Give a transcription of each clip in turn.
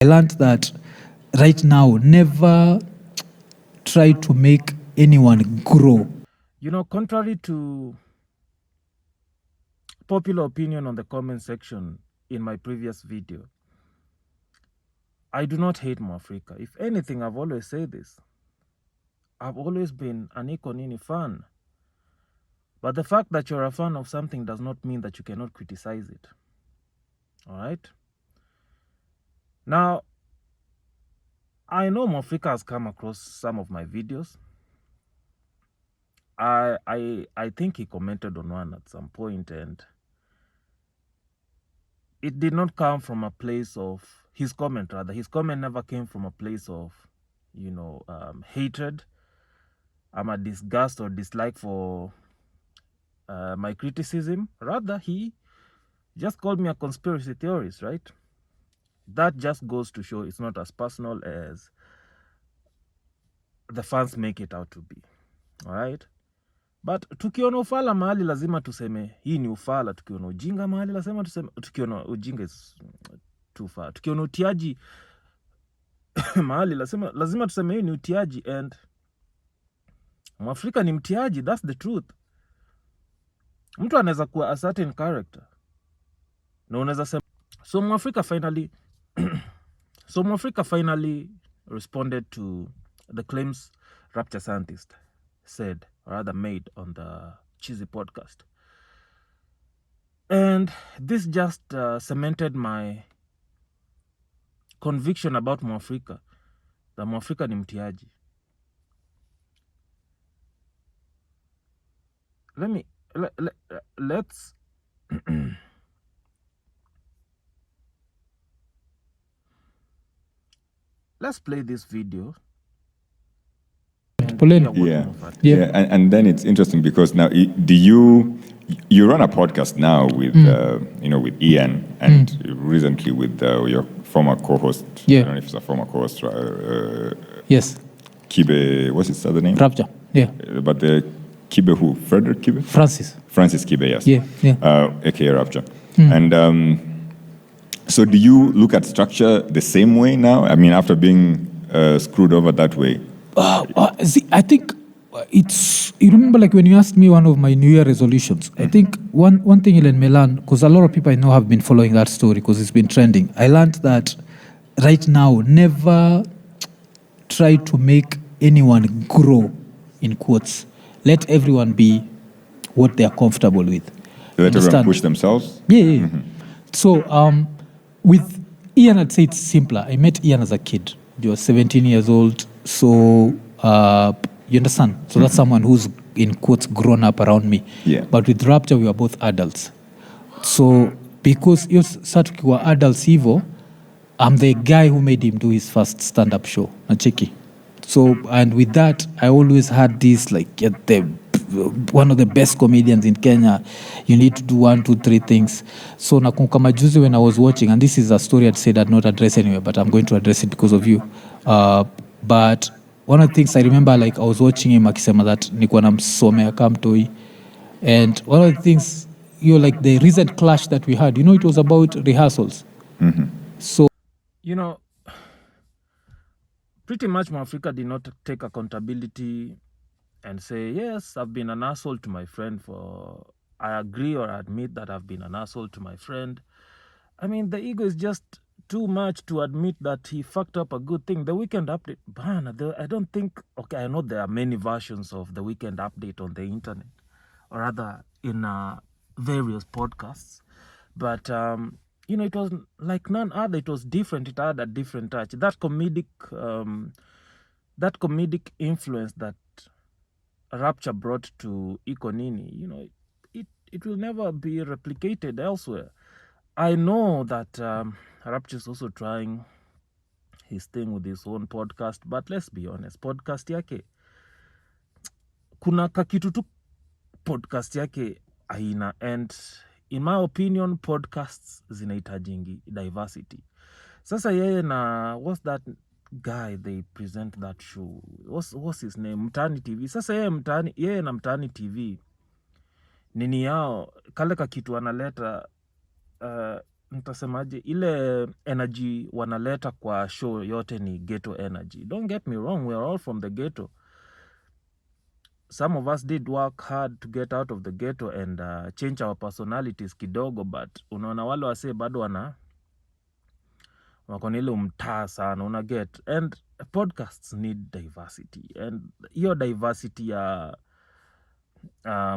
I learned that right now, never try to make anyone grow. Contrary to popular opinion on the comment section in my previous video, I do not hate Mwafreeka. If anything, I've always said this. I've always been an Iko Nini fan. But the fact that you're a fan of something does not mean that you cannot criticize it. All right? Now, I know Mwafreeka has come across some of my videos. I think he commented on one at some point, and it did not come from a place of his comment. His comment never came from a place of, hatred. I'm a disgust or dislike for my criticism. Rather, he just called me a conspiracy theorist, right? That just goes to show it's not as personal as the fans make it out to be. All right? But tukiona ufala mahali lazima tuseme hii ni ufala. Tukiona ujinga mahali lazima tuseme, tukiona ujinga is too far. Tukiona utiaji mahali lazima tuseme hii ni utiaji, and Mwafreeka ni mtiaji. That's the truth. Mtu anaweza kuwa a certain character na unaweza sema. So Mwafreeka finally responded to the claims Rapcha scientist said, or rather made, on the Cheesy podcast. And this just cemented my conviction about Mwafreeka, that Mwafreeka ni mtiaji. Let's let's play this video. Yeah. And then it's interesting because now you run a podcast now with with Ian, and recently with your former co-host. Yeah. I don't know if it's a former co-host. Yes. Kibe, what's his other name? Rapcha. Yeah. But the Kibe who? Frederick Kibe? Francis Kibe, yes. Yeah. AKA Rapcha. And so do you look at structure the same way now? I mean, after being screwed over that way? See, I think it's, you remember, like when you asked me one of my New Year resolutions, I think one thing in Milan, because a lot of people I know have been following that story because it's been trending. I learned that right now, never try to make anyone grow, in quotes. Let everyone be what they are comfortable with. Let everyone push themselves? Yeah. So with Ian, I'd say it's simpler. I met Ian as a kid. He was 17 years old. So you understand? So that's someone who's, in quotes, grown up around me. Yeah. But with Rapcha, we were both adults. So because you were adults, Evo, I'm the guy who made him do his first stand-up show, Nacheki. So, and with that, I always had this, like, one of the best comedians in Kenya. You need to do 1, 2, 3 things. So, nakumbuka majuzi when I was watching, and this is a story I'd said I'd not address anyway, but I'm going to address it because of you. But one of the things I remember, like, I was watching him akisema that nikuwa namsomea kamtoi, and one of the things, like the recent clash that we had, it was about rehearsals. So, pretty much Mwafreeka did not take accountability and say, yes, I've been an asshole to my friend I agree or admit that I've been an asshole to my friend. I mean, the ego is just too much to admit that he fucked up a good thing. The Weekend Update, I don't think, okay, I know there are many versions of the Weekend Update on the internet, or rather in various podcasts, but it was like none other. It was different. It had a different touch. That comedic influence that Rapcha brought to Iko Nini, it will never be replicated elsewhere. I know that Rapcha is also trying his thing with his own podcast, but let's be honest, podcast yake kuna kakitu tu podcast yake aina, and in my opinion, podcasts zinaitajingi diversity. Sasa yeye na, what's that guy they present that show? What's his name? Mtaani TV. Sasa yeye na Mtaani TV, nini yao, kale kakitu analeta, nitasemaje, ile energy wanaleta kwa show yote ni ghetto energy. Don't get me wrong, we are all from the ghetto. Some of us did work hard to get out of the ghetto and change our personalities kidogo, but unaona wale wasee bado wako na ile umtaa sana, una get. And podcasts need diversity, and hiyo diversity ya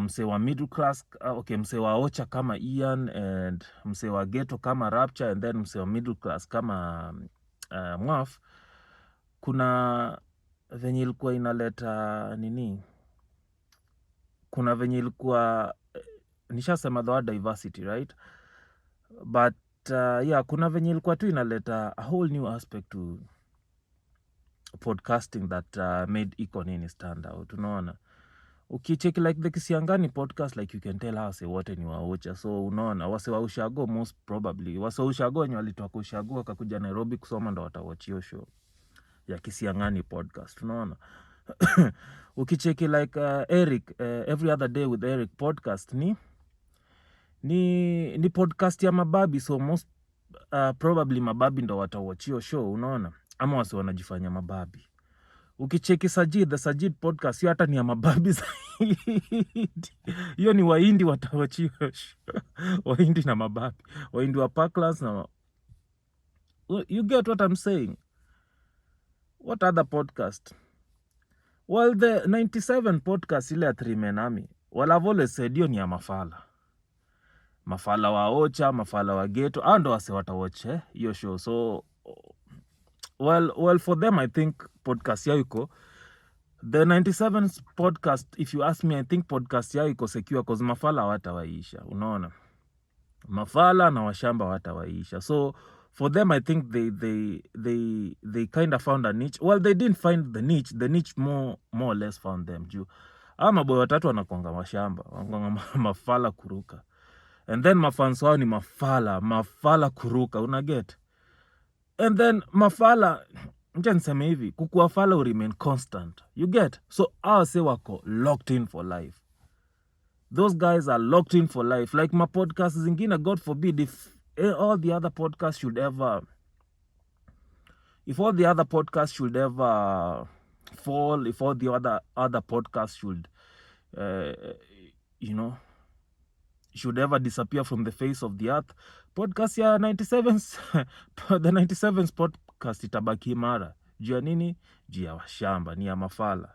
msee wa middle class, msee wa ocha kama Ian, and msee wa ghetto kama Rapcha, and then msee wa middle class kama Mwaf, kuna venye ilikuwa inaleta nini, kuna venye ilikuwa nishasema the word diversity, right? But yeah, kuna venye ilikuwa tu inaleta a whole new aspect to podcasting that made Iko Nini stand out. Unaona, ukicheki like the Kisiangani podcast, like you can tell wase wote ni waocha. So unaona wase wa ushago, most probably wase wa ushago wenye walitoka ushago wakakuja Nairobi kusoma ndo watawatch hiyo show ya Kisiangani podcast. Unaona ukicheki like Eric, every other day with Eric podcast ni podcast ya mababi, so most probably mababi ndo watawatch hiyo show. Unaona, ama wase wanajifanya mababi. Ukicheki Sajid, the Sajid podcast, hiyo hata ni ya mababi zaidi. Hiyo ni Wahindi watawatch hiyo show. Wahindi na mababi, Wahindi wa Parklands na you get what I'm saying. What other podcast? Well, the 97 podcast ile ya 3 Men Army, well, I've always said hiyo ni ya mafala wa ocha, mafala wa ghetto, ando wase watawatch hiyo show. So well for them I think podcast yao iko, the 97 podcast, if you ask me, I think podcast yao iko secure cause mafala hawatawaisha. Unaona, mafala na washamba hawatawaisha. So for them I think they kind of found a niche. Well, they didn't find the niche more or less found them. Juu ama boy watatu wanakuanga mashamba, wanakuanga mafala kuruka, and then mafans wao ni mafala kuruka, una get. And then mafala, nje niseme hivi, kukuwa fala will remain constant, you get. So our say wako locked in for life. Those guys are locked in for life. Like my podcast zingine, God forbid, if all the other podcasts should ever fall, if all the other podcasts should should ever disappear from the face of the earth, podcast ya 97's the 97's podcast itabaki imara. Juu ya nini? Juu ya washamba, ni ya mafala,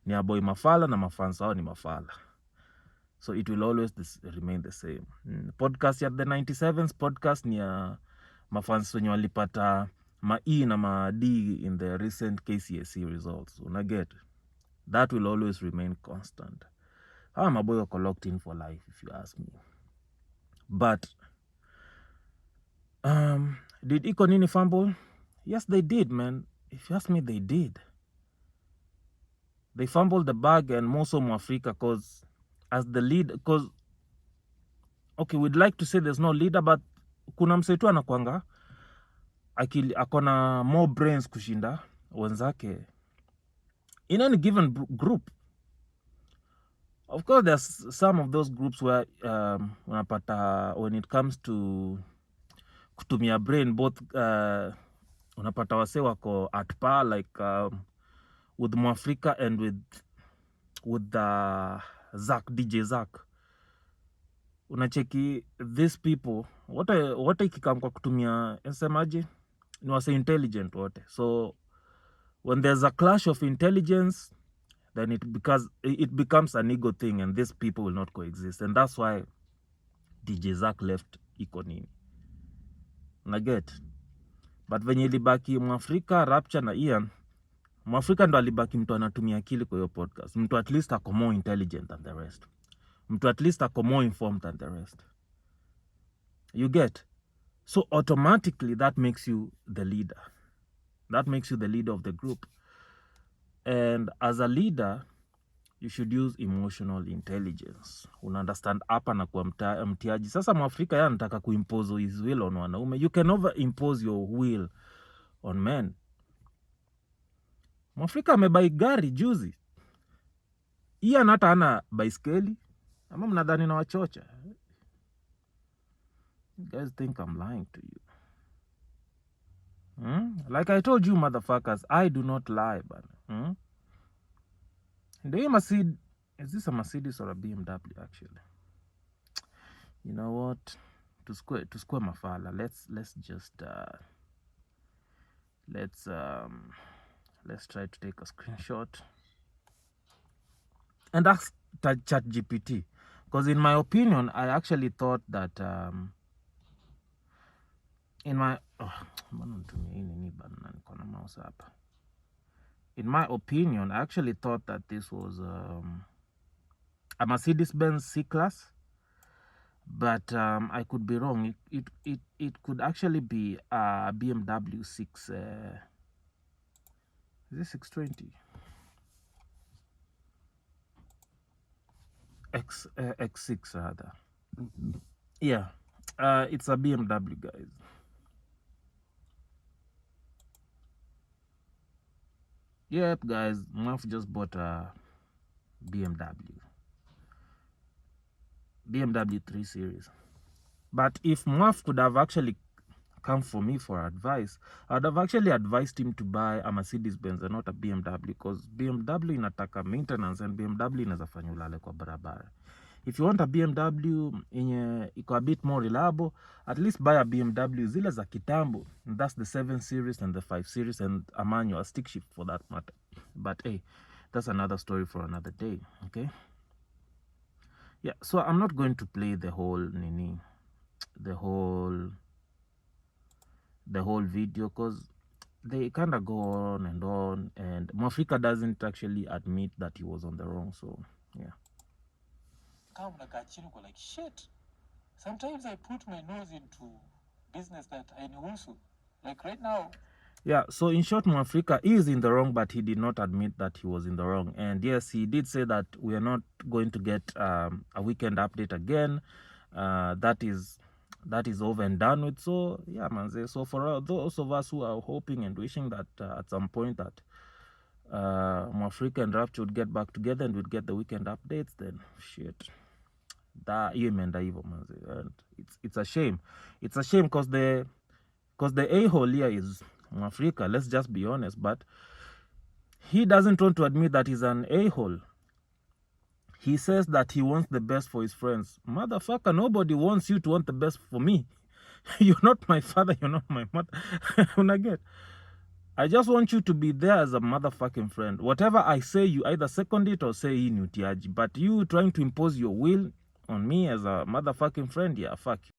ni ya boy mafala na mafans wao ni mafala. So it will always remain the same. Podcast ya the 97's podcast ni ya mafans wenye walipata ma-E na ma-D in the recent KCSE results. Una get? That will always remain constant. My boy wako locked in for life, if you ask me. But did Iko Nini fumble? Yes, they did, man. If you ask me, they did. They fumbled the bag, and more so Mwafreeka, cause as the lead, cause okay, we'd like to say there's no leader, but kuna msetu anakuanga akona more brains kushinda wenzake in any given group. Of course, there's some of those groups where unapata when it comes to kutumia brain, both unapata wase wako at par, like with Mwafreeka and with Zach, DJ Zach. Unacheki these people wote ikikam kwa kutumia nsemaje, ni wase intelligent wote. So when there's a clash of intelligence, then it becomes an ego thing, and these people will not coexist. And that's why DJ Zach left Iko Nini. Naget. But venye ilibaki Mwafreeka, Rapcha na Ian, Mwafreeka ndo alibaki mtu anatumia akili kwa hiyo podcast. Mtu at least ako more intelligent than the rest. Mtu at least ako more informed than the rest. You get? So automatically that makes you the leader. That makes you the leader of the group. And as a leader, you should use emotional intelligence. Understand hapa na kwa mtiaji. Sasa Mwafreeka ya anataka kuimpose his will on wanaume. You can never impose your will on men. Mwafreeka amebai gari juzi. Ian hata ana baiskeli. Ama mnadhani na wachocha. You guys think I'm lying to you? Like I told you, motherfuckers, I do not lie, but Mercedes, is this a Mercedes or a BMW actually? You know what? To square mafala, let's just let's try to take a screenshot and ask ChatGPT, because in my opinion, I actually thought that in my opinion, I actually thought that this was a Mercedes-Benz C-Class, but I could be wrong. It could actually be a BMW 6. Is this 620? X6 rather. Yeah, it's a BMW, guys. Yep, guys, Mwaf just bought a BMW 3 Series. But if Mwaf could have actually come for me for advice, I'd have actually advised him to buy a Mercedes-Benz and not a BMW, because BMW inataka maintenance and BMW inazafanya ulale kwa barabara. If you want a BMW yenye iko a bit more reliable, at least buy a BMW zile za kitambo. And that's the 7 Series and the 5 Series and a manual, stick shift for that matter. But hey, that's another story for another day, okay? Yeah, so I'm not going to play the whole video, because they kind of go on, and Mwafreeka doesn't actually admit that he was on the wrong, so yeah. Like shit. Sometimes I put my nose into business that I know. Like right now. Yeah, so in short, Mwafreeka is in the wrong, but he did not admit that he was in the wrong. And yes, he did say that we are not going to get a weekend update again. That is over and done with. So yeah, man. So for those of us who are hoping and wishing that at some point that Mwafreeka and Rapcha would get back together and would get the weekend updates, then shit. And it's a shame. It's a shame because the a-hole here is Mwafreeka, let's just be honest, but he doesn't want to admit that he's an a-hole. He says that he wants the best for his friends. Motherfucker, nobody wants you to want the best for me. You're not my father, you're not my mother. I just want you to be there as a motherfucking friend. Whatever I say, you either second it or say in utiaji. But you trying to impose your will on me as a motherfucking friend, yeah, fuck you.